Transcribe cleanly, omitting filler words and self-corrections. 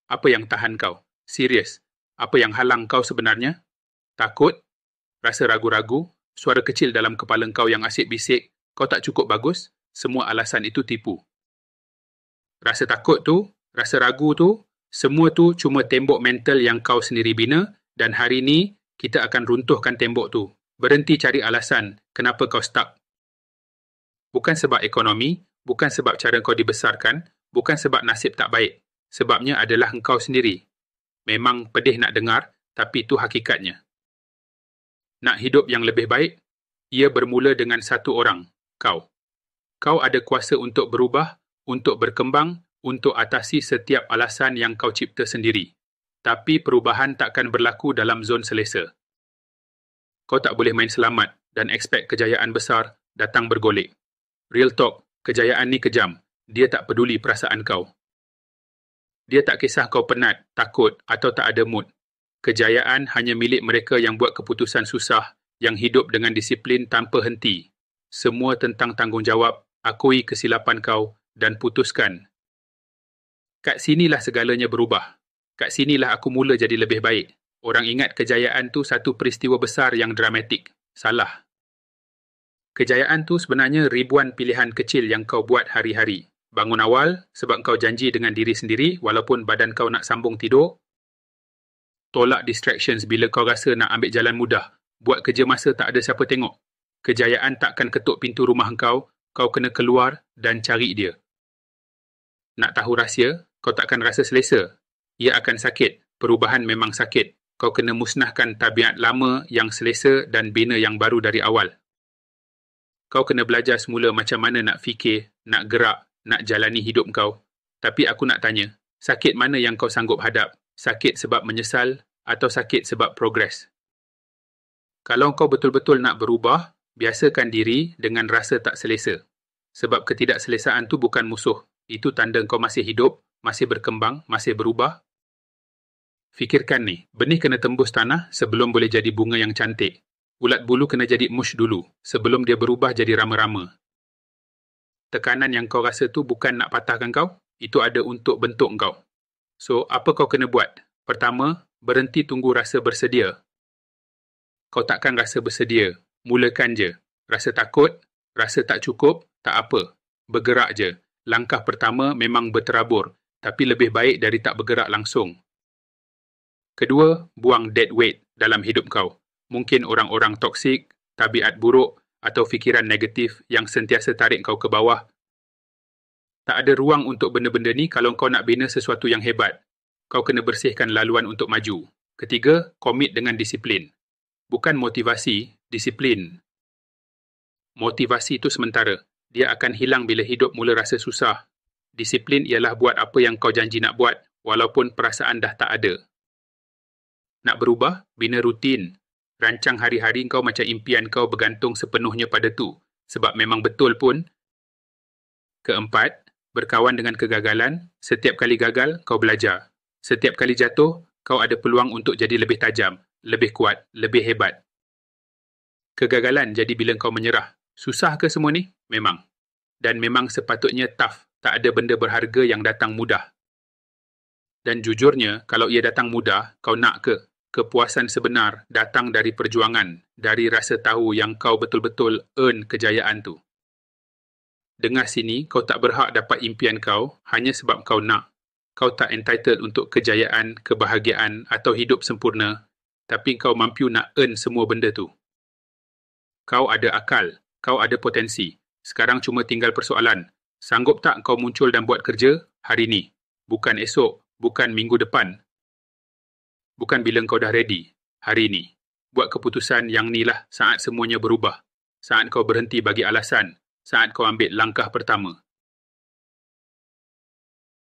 Apa yang tahan kau? Serius. Apa yang halang kau sebenarnya? Takut? Rasa ragu-ragu? Suara kecil dalam kepala kau yang asyik bisik, kau tak cukup bagus? Semua alasan itu tipu. Rasa takut tu, rasa ragu tu, semua tu cuma tembok mental yang kau sendiri bina, dan hari ni kita akan runtuhkan tembok tu. Berhenti cari alasan kenapa kau stuck. Bukan sebab ekonomi, bukan sebab cara kau dibesarkan, bukan sebab nasib tak baik. Sebabnya adalah engkau sendiri. Memang pedih nak dengar, tapi itu hakikatnya. Nak hidup yang lebih baik, ia bermula dengan satu orang, kau. Kau ada kuasa untuk berubah, untuk berkembang, untuk atasi setiap alasan yang kau cipta sendiri. Tapi perubahan takkan berlaku dalam zon selesa. Kau tak boleh main selamat dan expect kejayaan besar datang bergolek. Real talk, kejayaan ni kejam. Dia tak peduli perasaan kau. Dia tak kisah kau penat, takut atau tak ada mood. Kejayaan hanya milik mereka yang buat keputusan susah, yang hidup dengan disiplin tanpa henti. Semua tentang tanggungjawab, akui kesilapan kau dan putuskan. Kat sinilah segalanya berubah. Kat sinilah aku mula jadi lebih baik. Orang ingat kejayaan tu satu peristiwa besar yang dramatik. Salah. Kejayaan tu sebenarnya ribuan pilihan kecil yang kau buat hari-hari. Bangun awal sebab kau janji dengan diri sendiri walaupun badan kau nak sambung tidur. Tolak distractions bila kau rasa nak ambil jalan mudah. Buat kerja masa tak ada siapa tengok. Kejayaan takkan ketuk pintu rumah kau kena keluar dan cari dia. Nak tahu rahsia, kau takkan rasa selesa. Ia akan sakit. Perubahan memang sakit. Kau kena musnahkan tabiat lama yang selesa dan bina yang baru dari awal. Kau kena belajar semula macam mana nak fikir, nak gerak, nak jalani hidup kau. Tapi aku nak tanya, sakit mana yang kau sanggup hadap? Sakit sebab menyesal atau sakit sebab progres? Kalau kau betul-betul nak berubah, biasakan diri dengan rasa tak selesa. Sebab ketidakselesaan tu bukan musuh. Itu tanda kau masih hidup, masih berkembang, masih berubah. Fikirkan ni, benih kena tembus tanah sebelum boleh jadi bunga yang cantik. Ulat bulu kena jadi mush dulu, sebelum dia berubah jadi rama-rama. Tekanan yang kau rasa tu bukan nak patahkan kau, itu ada untuk bentuk kau. So, apa kau kena buat? Pertama, berhenti tunggu rasa bersedia. Kau takkan rasa bersedia, mulakan je. Rasa takut, rasa tak cukup, tak apa. Bergerak je. Langkah pertama memang berterabur, tapi lebih baik dari tak bergerak langsung. Kedua, buang dead weight dalam hidup kau. Mungkin orang-orang toksik, tabiat buruk atau fikiran negatif yang sentiasa tarik kau ke bawah. Tak ada ruang untuk benda-benda ni kalau kau nak bina sesuatu yang hebat. Kau kena bersihkan laluan untuk maju. Ketiga, komit dengan disiplin. Bukan motivasi, disiplin. Motivasi itu sementara. Dia akan hilang bila hidup mula rasa susah. Disiplin ialah buat apa yang kau janji nak buat, walaupun perasaan dah tak ada. Nak berubah, bina rutin. Rancang hari-hari kau macam impian kau bergantung sepenuhnya pada tu. Sebab memang betul pun. Keempat, berkawan dengan kegagalan. Setiap kali gagal, kau belajar. Setiap kali jatuh, kau ada peluang untuk jadi lebih tajam, lebih kuat, lebih hebat. Kegagalan jadi bila kau menyerah. Susah ke semua ni? Memang. Dan memang sepatutnya tough. Tak ada benda berharga yang datang mudah. Dan jujurnya, kalau ia datang mudah, kau nak ke? Kepuasan sebenar datang dari perjuangan, dari rasa tahu yang kau betul-betul earn kejayaan tu. Dengar sini, kau tak berhak dapat impian kau hanya sebab kau nak. Kau tak entitled untuk kejayaan, kebahagiaan atau hidup sempurna, tapi kau mampu nak earn semua benda tu. Kau ada akal, kau ada potensi. Sekarang cuma tinggal persoalan. Sanggup tak kau muncul dan buat kerja hari ni? Bukan esok, bukan minggu depan. Bukan bila kau dah ready, hari ni. Buat keputusan yang ni lah saat semuanya berubah. Saat kau berhenti bagi alasan. Saat kau ambil langkah pertama.